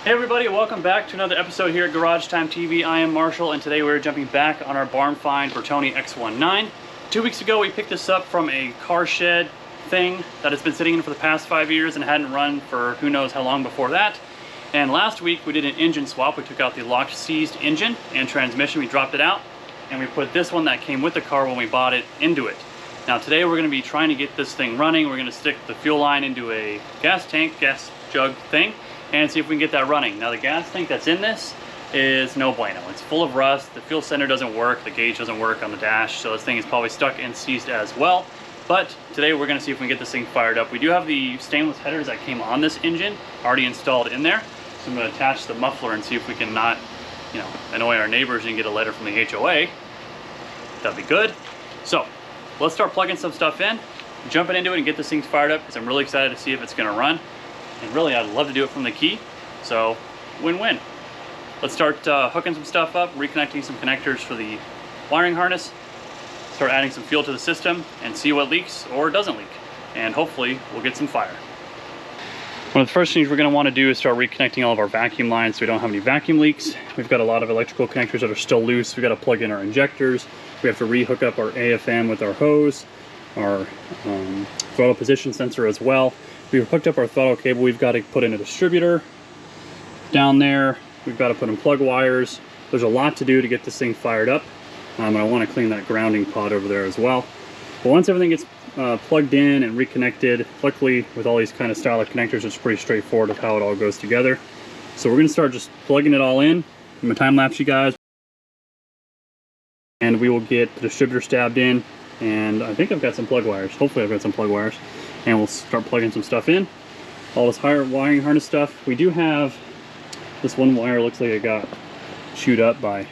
Hey everybody, welcome back to another episode here at Garage Time TV. I am Marshall, and today we're jumping back on our barn find Bertone X19. 2 weeks ago we picked this up from a car shed thing that has been sitting in for the past 5 years and hadn't run for who knows how long before that. And last week we did an engine swap. We took out the locked seized engine and transmission, we dropped it out, and we put this one that came with the car when we bought it into it. Now today we're going to be trying to get this thing running. We're going to stick the fuel line into a gas jug thing, and see if we can get that running. Now the gas tank that's in this is no bueno. It's full of rust, the fuel sender doesn't work, the gauge doesn't work on the dash, so this thing is probably stuck and seized as well. But today we're gonna see if we can get this thing fired up. We do have the stainless headers that came on this engine already installed in there. So I'm gonna attach the muffler and see if we can not, annoy our neighbors and get a letter from the HOA. That'd be good. So let's start plugging some stuff in, jumping into it and get this thing fired up, because I'm really excited to see if it's gonna run. And really, I'd love to do it from the key, so win-win. Let's start hooking some stuff up, reconnecting some connectors for the wiring harness, start adding some fuel to the system, and see what leaks or doesn't leak. And hopefully, we'll get some fire. One of the first things we're going to want to do is start reconnecting all of our vacuum lines so we don't have any vacuum leaks. We've got a lot of electrical connectors that are still loose. We've got to plug in our injectors. We have to re-hook up our AFM with our hose, our throttle position sensor as well. We've hooked up our throttle cable. We've got to put in a distributor down there. We've got to put in plug wires. There's a lot to do to get this thing fired up. And I want to clean that grounding pod over there as well. But once everything gets plugged in and reconnected, luckily with all these kind of style of connectors, it's pretty straightforward of how it all goes together. So we're going to start just plugging it all in. I'm going to time lapse you guys. And we will get the distributor stabbed in. And I think I've got some plug wires. Hopefully I've got some plug wires. And we'll start plugging some stuff in. All this higher wiring harness stuff. We do have this one wire, looks like it got chewed up by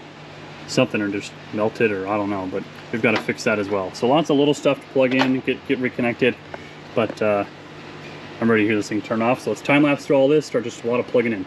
something or just melted, or I don't know, but we've got to fix that as well. So lots of little stuff to plug in, get reconnected, but I'm ready to hear this thing turn off. So let's time lapse through all this, start just a lot of plugging in.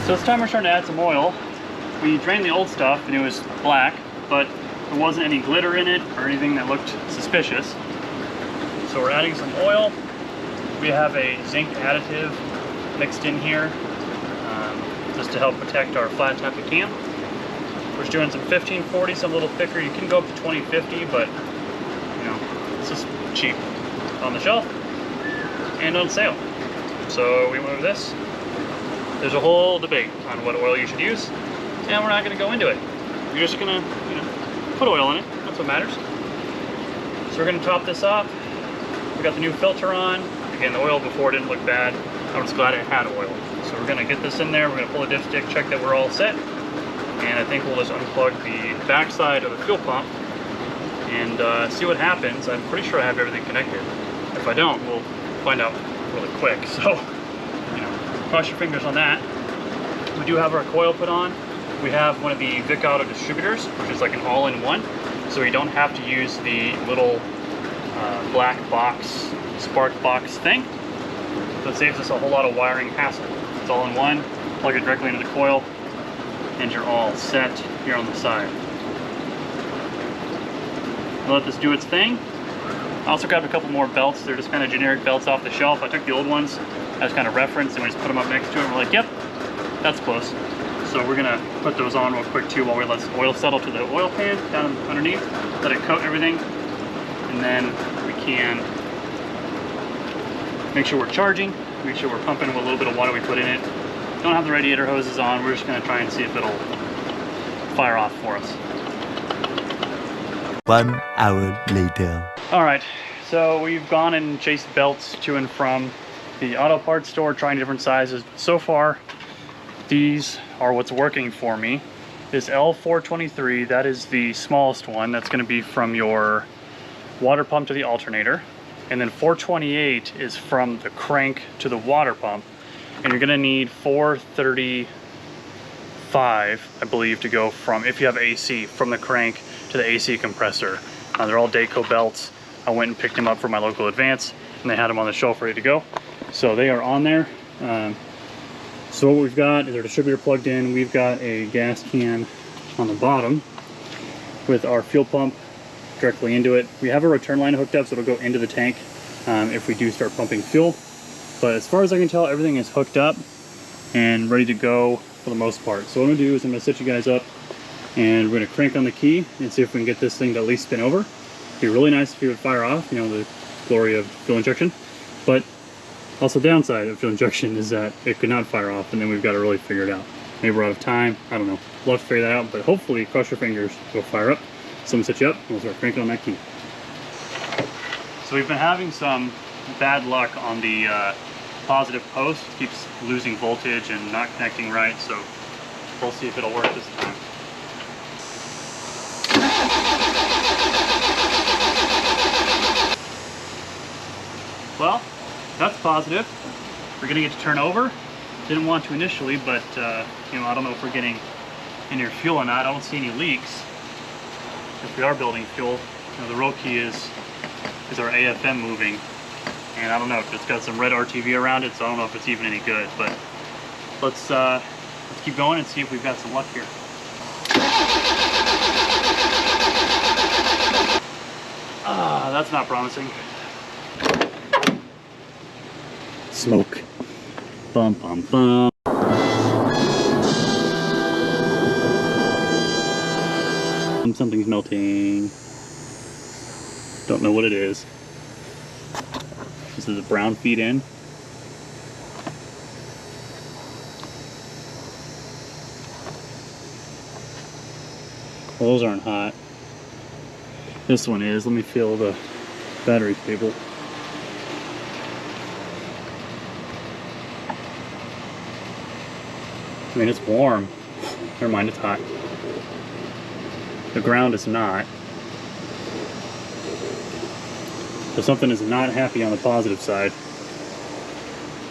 So this time we're starting to add some oil. We drained the old stuff and it was black, but there wasn't any glitter in it or anything that looked suspicious. So we're adding some oil. We have a zinc additive mixed in here just to help protect our flat tappet cam. We're just doing some 1540, some a little thicker. You can go up to 2050, but it's just cheap on the shelf and on sale. So we went with this. There's a whole debate on what oil you should use, and we're not going to go into it. We're just going to, put oil in it. That's what matters. So we're going to top this off. We got the new filter on. Again, the oil before didn't look bad. I'm just glad it had oil. So we're going to get this in there. We're going to pull a dipstick, check that we're all set, and I think we'll just unplug the backside of the fuel pump and see what happens. I'm pretty sure I have everything connected. If I don't, we'll find out really quick. So, cross your fingers on that. We do have our coil put on. We have one of the Vic Auto distributors, which is like an all-in-one, so we don't have to use the little black box, spark box thing. So it saves us a whole lot of wiring hassle. It's all in one, plug it directly into the coil, and you're all set here on the side. I'll let this do its thing. I also grabbed a couple more belts. They're just kind of generic belts off the shelf. I took the old ones as kind of reference, and we just put them up next to it. We're like, yep, that's close. So we're gonna put those on real quick too while we let the oil settle to the oil pan down underneath, let it coat everything, and then we can make sure we're charging, make sure we're pumping with a little bit of water we put in it. Don't have the radiator hoses on. We're just gonna try and see if it'll fire off for us. 1 hour later. All right, so we've gone and chased belts to and from the auto parts store, trying different sizes. So far, these are what's working for me. This L423, that is the smallest one. That's going to be from your water pump to the alternator. And then 428 is from the crank to the water pump. And you're going to need 435, I believe, to go from, if you have AC, from the crank to the AC compressor. They're all Dayco belts. I went and picked them up from my local Advance, and they had them on the shelf ready to go. So they are on there. So what we've got is our distributor plugged in. We've got a gas can on the bottom with our fuel pump directly into it. We have a return line hooked up, so it'll go into the tank if we do start pumping fuel. But as far as I can tell, everything is hooked up and ready to go for the most part. So what I'm gonna do is I'm gonna set you guys up, and we're gonna crank on the key and see if we can get this thing to at least spin over. It'd be really nice if it would fire off, you know, the glory of fuel injection. But also, the downside of fuel injection is that it could not fire off, and then we've got to really figure it out. Maybe we're out of time, I don't know. We'll have to figure that out, but hopefully, cross your fingers, it'll fire up. So I'm gonna set you up, and we'll start cranking on that key. So we've been having some bad luck on the positive post. It keeps losing voltage and not connecting right, so we'll see if it'll work this time. Well, that's positive. We're getting it to turn over. Didn't want to initially, but you know, I don't know if we're getting any fuel or not. I don't see any leaks. If we are building fuel, you know, the real key is our AFM moving, and I don't know if it's got some red RTV around it, so I don't know if it's even any good. But let's keep going and see if we've got some luck here. Ah, that's not promising. Smoke. Bum, bum, bum. Something's melting. Don't know what it is. This is a brown feed in. Well, those aren't hot. This one is. Let me feel the battery cable. I mean, it's warm. Never mind, it's hot. The ground is not. So something is not happy on the positive side.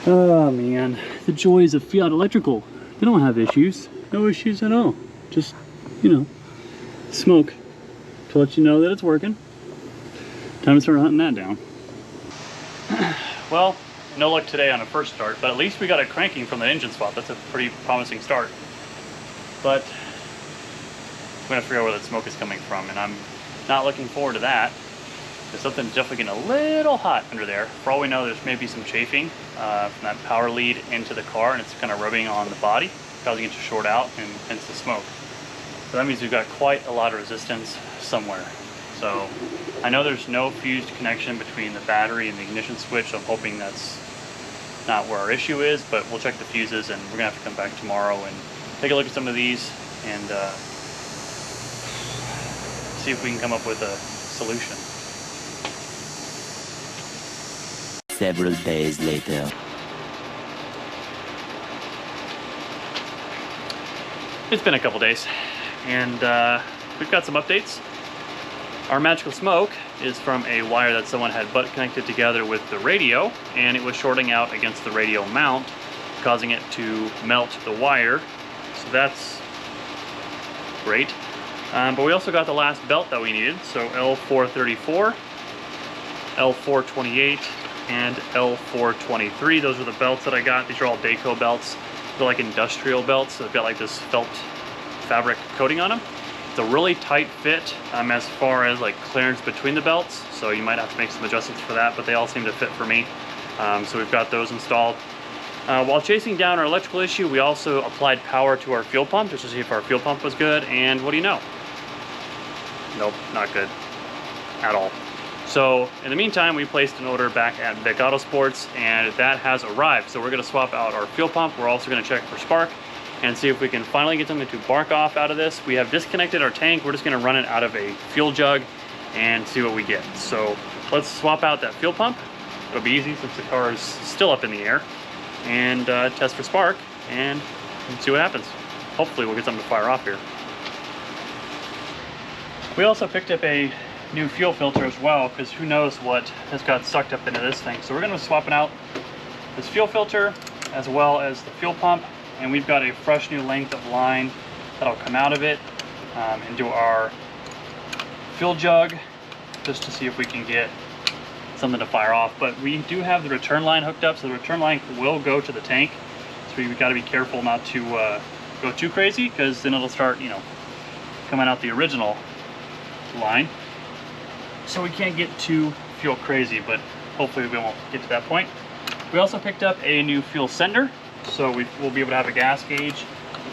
Oh man, the joys of Fiat Electrical. They don't have issues. No issues at all. Just, you know, smoke to let you know that it's working. Time to start hunting that down. Well, no luck today on a first start, but at least we got it cranking from the engine swap. That's a pretty promising start. But we're gonna figure out where that smoke is coming from, and I'm not looking forward to that. There's something definitely getting a little hot under there. For all we know, there's maybe some chafing from that power lead into the car, and it's kind of rubbing on the body, causing it to short out, and hence the smoke. So that means we've got quite a lot of resistance somewhere. So I know there's no fused connection between the battery and the ignition switch, so I'm hoping that's not where our issue is, but we'll check the fuses, and we're gonna have to come back tomorrow and take a look at some of these and see if we can come up with a solution. Several days later. It's been a couple days, and we've got some updates. Our magical smoke is from a wire that someone had butt connected together with the radio, and it was shorting out against the radio mount, causing it to melt the wire. So that's great. But we also got the last belt that we needed. So L434, L428, and L423. Those are the belts that I got. These are all Dayco belts. They're like industrial belts. So they've got like this felt fabric coating on them. It's a really tight fit as far as like clearance between the belts, so you might have to make some adjustments for that, but they all seem to fit for me. So we've got those installed. While chasing down our electrical issue, we also applied power to our fuel pump just to see if our fuel pump was good, and what do you know? Nope, not good at all. So in the meantime, we placed an order back at Vic Autosports, and that has arrived. So we're gonna swap out our fuel pump. We're also gonna check for spark and see if we can finally get something to bark off out of this. We have disconnected our tank. We're just gonna run it out of a fuel jug and see what we get. So let's swap out that fuel pump It'll be easy since the car is still up in the air, and test for spark and see what happens. Hopefully we'll get something to fire off here. We also picked up a new fuel filter as well, because who knows what has got sucked up into this thing. So we're going to be swapping out this fuel filter as well as the fuel pump, and we've got a fresh new length of line that'll come out of it into our fuel jug, just to see if we can get something to fire off. But we do have the return line hooked up, so the return line will go to the tank, so we've got to be careful not to go too crazy, because then it'll start, you know, coming out the original line. So we can't get too fuel crazy, but hopefully we won't get to that point. We also picked up a new fuel sender, so we'll be able to have a gas gauge,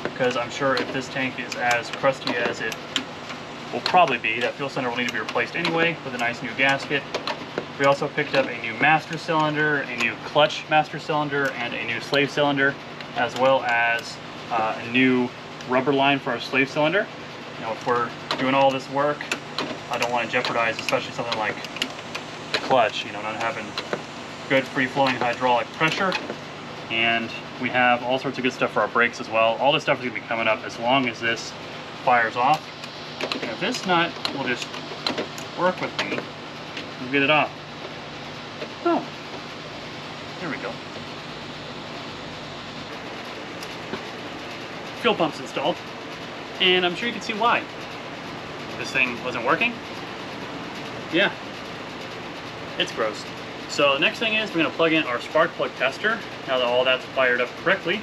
because I'm sure if this tank is as crusty as it will probably be, that fuel sender will need to be replaced anyway with a nice new gasket. We also picked up a new master cylinder, a new clutch master cylinder, and a new slave cylinder, as well as a new rubber line for our slave cylinder. You know, if we're doing all this work, I don't want to jeopardize, especially something like the clutch, you know, not having good free-flowing hydraulic pressure. And we have all sorts of good stuff for our brakes as well. All this stuff is going to be coming up as long as this fires off. And if this nut will just work with me, we'll get it off. Oh, there we go. Fuel pump's installed, and I'm sure you can see why. This thing wasn't working. Yeah, it's gross. So the next thing is we're going to plug in our spark plug tester now that all that's fired up correctly,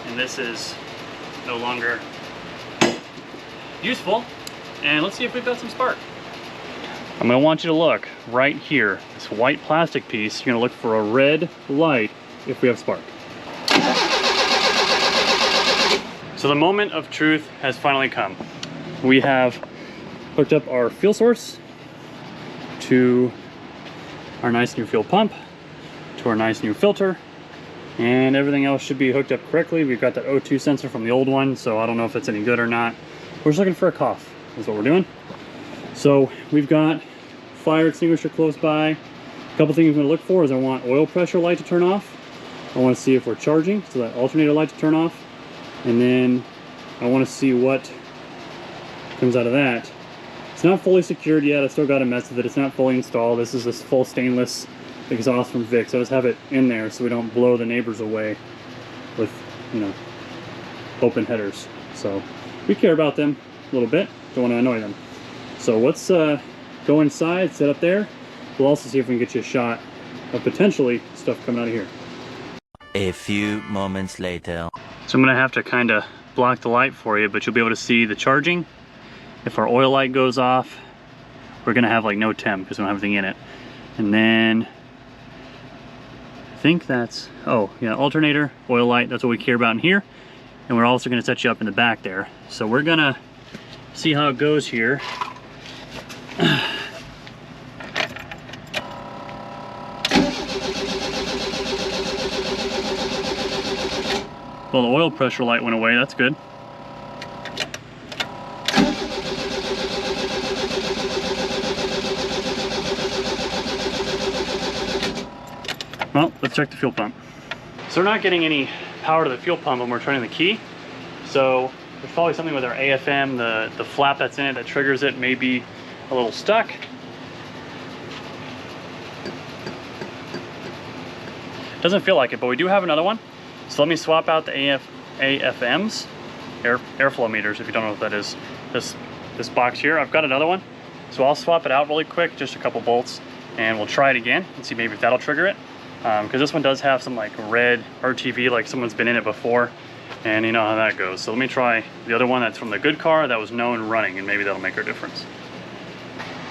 and this is no longer useful. And let's see if we've got some spark. I'm going to want you to look right here, this white plastic piece. You're going to look for a red light if we have spark. So the moment of truth has finally come. We have hooked up our fuel source to our nice new fuel pump, to our nice new filter, and everything else should be hooked up correctly. We've got that O2 sensor from the old one, so I don't know if it's any good or not. We're just looking for a cough, is what we're doing. So we've got fire extinguisher close by. A couple things I'm going to look for is I want oil pressure light to turn off. I want to see if we're charging, so that alternator light to turn off. And then I want to see what comes out of that. It's not fully secured yet. I still got to mess with it. It's not fully installed. This is this full stainless exhaust from Vic, so I just have it in there so we don't blow the neighbors away with, you know, open headers. So we care about them a little bit. Don't want to annoy them. So let's go inside, sit up there. We'll also see if we can get you a shot of potentially stuff coming out of here. A few moments later. So I'm going to have to kind of block the light for you, but you'll be able to see the charging. If our oil light goes off, we're going to have like no temp because we don't have anything in it. And then I think that's, oh yeah, alternator, oil light, that's what we care about in here. And we're also going to set you up in the back there. So we're going to see how it goes here. Well, the oil pressure light went away, that's good. Well, let's check the fuel pump. So we're not getting any power to the fuel pump when we're turning the key. So there's probably something with our AFM, the flap that's in it that triggers it may be a little stuck. Doesn't feel like it, but we do have another one. So let me swap out the AFMs, airflow meters, if you don't know what that is. This box here, I've got another one. So I'll swap it out really quick, just a couple bolts, and we'll try it again and see maybe if that'll trigger it. Because this one does have some like red RTV, like someone's been in it before, and you know how that goes. So let me try the other one that's from the good car that was known running, and maybe that'll make a difference.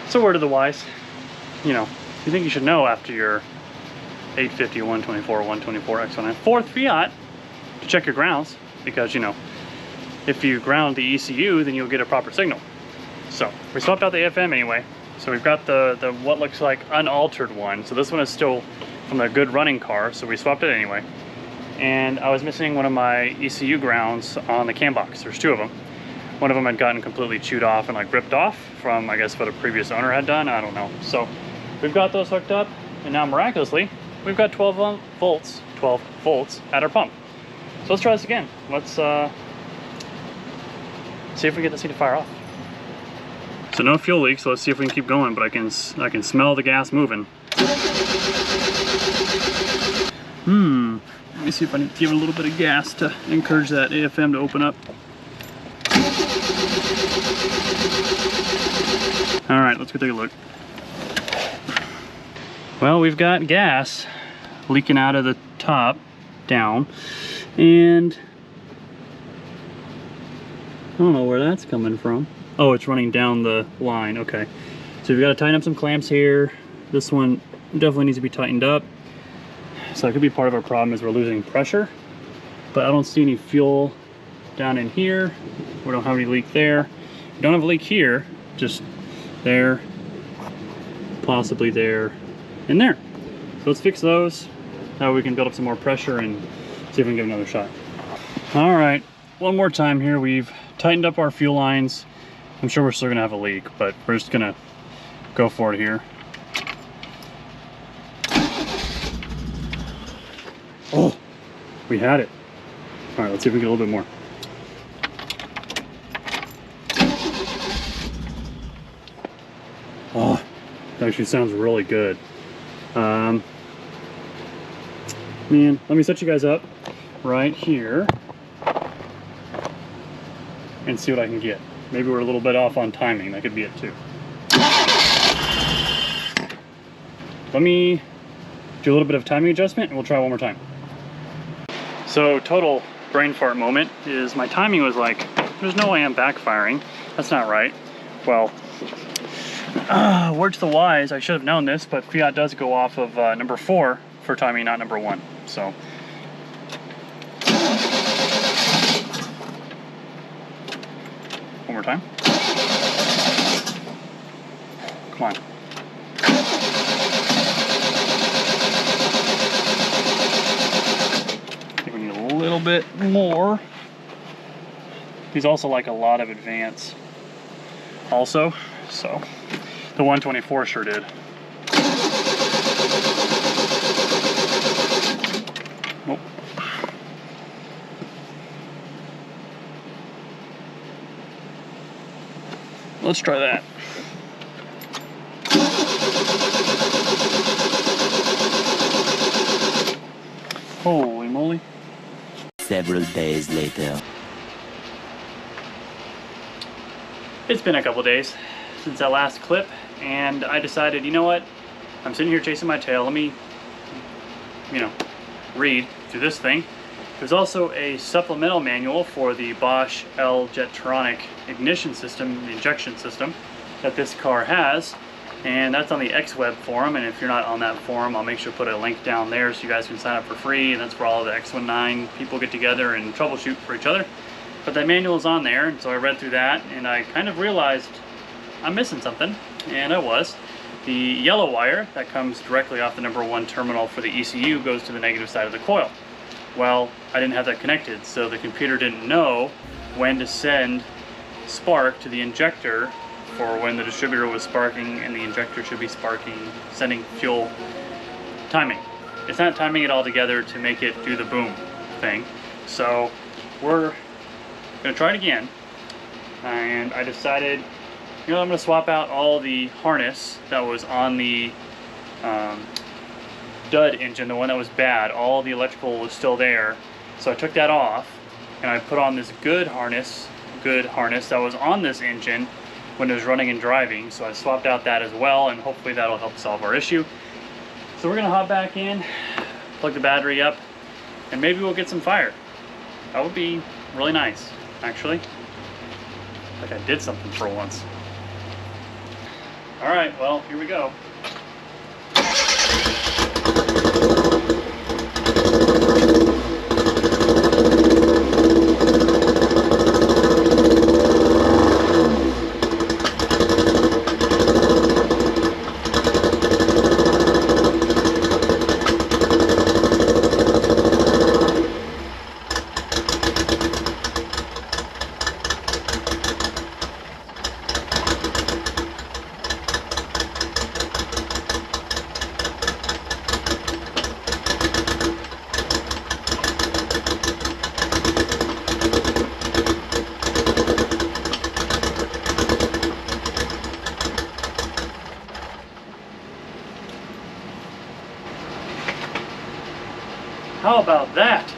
So word of the wise, you know, you think you should know after your 850, 124, 124 X19 fourth Fiat to check your grounds, because you know, if you ground the ECU, then you'll get a proper signal. So we swapped out the AFM anyway. So we've got the what looks like unaltered one. So this one is still from a good running car, so we swapped it anyway. And I was missing one of my ECU grounds on the cam box. There's two of them. One of them had gotten completely chewed off and like ripped off from, I guess, what a previous owner had done. I don't know. So we've got those hooked up. and now miraculously, we've got 12 volts at our pump. So let's try this again. Let's see if we get this thing to fire off. So no fuel leak, so let's see if we can keep going, but I can smell the gas moving. Let me see if I can give it a little bit of gas to encourage that AFM to open up. All right, let's go take a look. Well, we've got gas leaking out of the top down, and I don't know where that's coming from. Oh, it's running down the line. Okay, so we've got to tighten up some clamps here. This one definitely needs to be tightened up. So it could be part of our problem is we're losing pressure, but I don't see any fuel down in here. We don't have any leak there. We don't have a leak here, just there, possibly there, and there. So let's fix those. Now we can build up some more pressure and see if we can give it another shot. All right, one more time here. We've tightened up our fuel lines. I'm sure we're still gonna have a leak, but we're just gonna go for it here. Oh, we had it. All right, let's see if we can get a little bit more. Oh, that actually sounds really good. Man, let me set you guys up right here and see what I can get. Maybe we're a little bit off on timing. That could be it too. Let me do a little bit of timing adjustment and we'll try one more time. So total brain fart moment is my timing was like, there's no way I'm backfiring. That's not right. Well, word to the wise, I should have known this, but Fiat does go off of number 4 for timing, not number 1. So one more time. Come on. A little bit more. These also like a lot of advance also, so the 124 sure did. Nope. Let's try that. Holy moly. Several days later. It's been a couple days since that last clip, and I decided, you know what? I'm sitting here chasing my tail. Let me, read through this thing. There's also a supplemental manual for the Bosch L-Jetronic ignition system, the injection system that this car has, and that's on the XWeb forum. And if you're not on that forum, I'll make sure to put a link down there so you guys can sign up for free, and that's where all the X19 people get together and troubleshoot for each other. But that manual is on there, and so I read through that, and I kind of realized I'm missing something, and I was. The yellow wire that comes directly off the number 1 terminal for the ECU goes to the negative side of the coil. Well, I didn't have that connected, so the computer didn't know when to send spark to the injector for when the distributor was sparking and the injector should be sparking, sending fuel timing. It's not timing it all together to make it do the boom thing. So we're gonna try it again, and I decided, I'm gonna swap out all the harness that was on the dud engine, the one that was bad. All the electrical was still there, so I took that off and I put on this good harness that was on this engine when it was running and driving. So I swapped out that as well, and hopefully that'll help solve our issue. So we're gonna hop back in, plug the battery up, and maybe we'll get some fire. That would be really nice, actually. Like I did something for once. All right, well, here we go. How about that?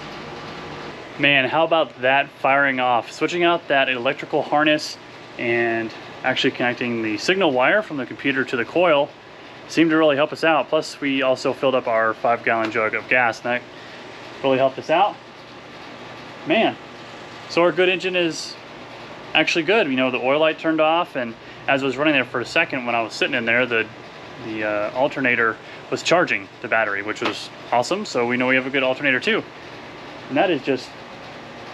Man, how about that firing off? Switching out that electrical harness and actually connecting the signal wire from the computer to the coil seemed to really help us out. Plus, we also filled up our 5-gallon jug of gas, and that really helped us out. Man, so our good engine is actually good. You know, the oil light turned off, and as I was running there for a second, when I was sitting in there, the alternator was charging the battery, which was awesome. So we know we have a good alternator too. And that is just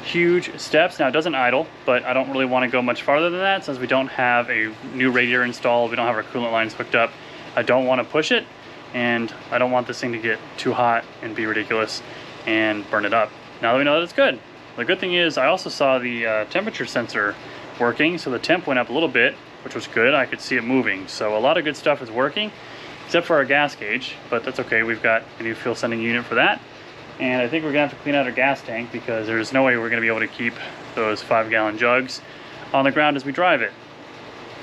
huge steps. Now it doesn't idle, but I don't really want to go much farther than that since we don't have a new radiator installed. We don't have our coolant lines hooked up. I don't want to push it, and I don't want this thing to get too hot and be ridiculous and burn it up. Now that we know that it's good. The good thing is I also saw the temperature sensor working, so the temp went up a little bit, which was good. I could see it moving. So a lot of good stuff is working, except for our gas gauge, but that's okay. We've got a new fuel sending unit for that. And I think we're gonna have to clean out our gas tank because there's no way we're gonna be able to keep those 5-gallon jugs on the ground as we drive it.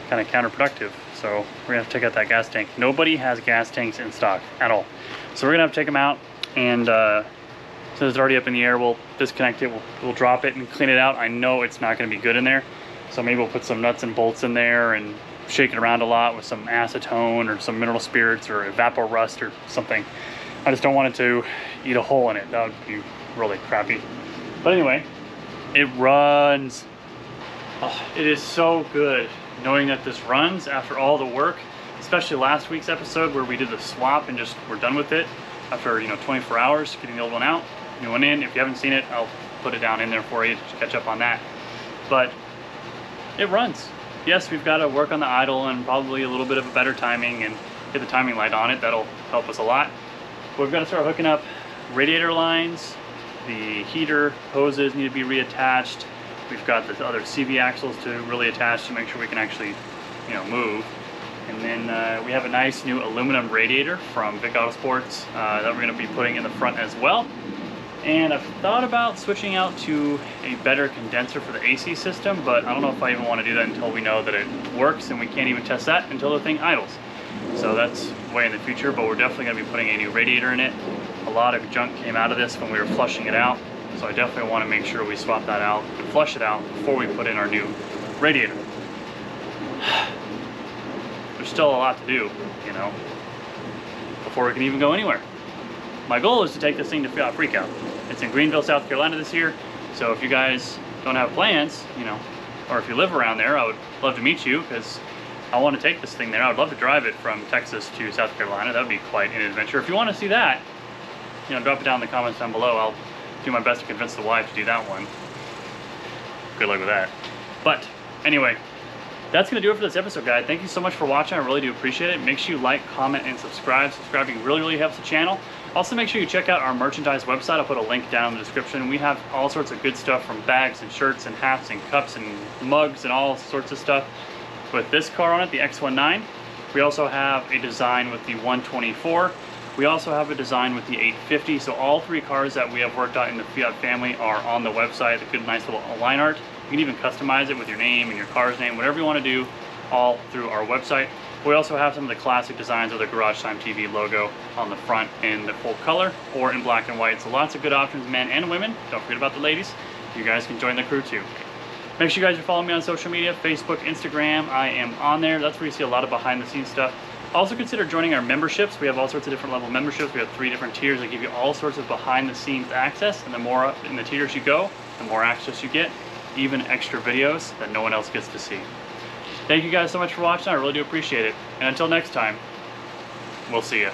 Kind of counterproductive. So we're gonna have to take out that gas tank. Nobody has gas tanks in stock at all. So we're gonna have to take them out, and since it's already up in the air, we'll disconnect it, we'll drop it and clean it out. I know it's not gonna be good in there. So maybe we'll put some nuts and bolts in there and shake it around a lot with some acetone or some mineral spirits or evapor rust or something. I just don't want it to eat a hole in it. That would be really crappy. But anyway, it runs. Oh, it is so good knowing that this runs after all the work, especially last week's episode where we did the swap and just we're done with it after 24 hours getting the old one out, new one in. If you haven't seen it, I'll put it down in there for you to catch up on that. But it runs. Yes, we've got to work on the idle and probably a little bit of a better timing and get the timing light on it. That'll help us a lot. But we've got to start hooking up radiator lines. The heater hoses need to be reattached. We've got the other CV axles to really attach to make sure we can actually, move. And then we have a nice new aluminum radiator from Vic Autosports that we're going to be putting in the front as well. And I've thought about switching out to a better condenser for the AC system, but I don't know if I even want to do that until we know that it works, and we can't even test that until the thing idles. So that's way in the future, but we're definitely going to be putting a new radiator in it. A lot of junk came out of this when we were flushing it out, so I definitely want to make sure we swap that out and flush it out before we put in our new radiator. There's still a lot to do, before we can even go anywhere. My goal is to take this thing to Freakout. It's in Greenville, South Carolina this year. So if you guys don't have plans, or if you live around there, I would love to meet you because I want to take this thing there. I would love to drive it from Texas to South Carolina. That would be quite an adventure. If you want to see that, drop it down in the comments down below. I'll do my best to convince the wife to do that one. Good luck with that. But anyway, that's going to do it for this episode, guys. Thank you so much for watching. I really do appreciate it. Make sure you like, comment, and subscribe. Subscribing really helps the channel. Also, make sure you check out our merchandise website. I'll put a link down in the description. We have all sorts of good stuff from bags and shirts and hats and cups and mugs and all sorts of stuff with this car on it, the X19. We also have a design with the 124. We also have a design with the 850. So all three cars that we have worked on in the Fiat family are on the website. A good, nice little line art. You can even customize it with your name and your car's name, whatever you want to do, all through our website. We also have some of the classic designs of the Garage Time TV logo on the front in the full color or in black and white. So lots of good options, men and women. Don't forget about the ladies. You guys can join the crew too. Make sure you guys are following me on social media, Facebook, Instagram. I am on there. That's where you see a lot of behind the scenes stuff. Also consider joining our memberships. We have all sorts of different level memberships. We have 3 different tiers that give you all sorts of behind the scenes access. And the more up in the tiers you go, the more access you get, even extra videos that no one else gets to see. Thank you guys so much for watching. I really do appreciate it. And until next time, we'll see you.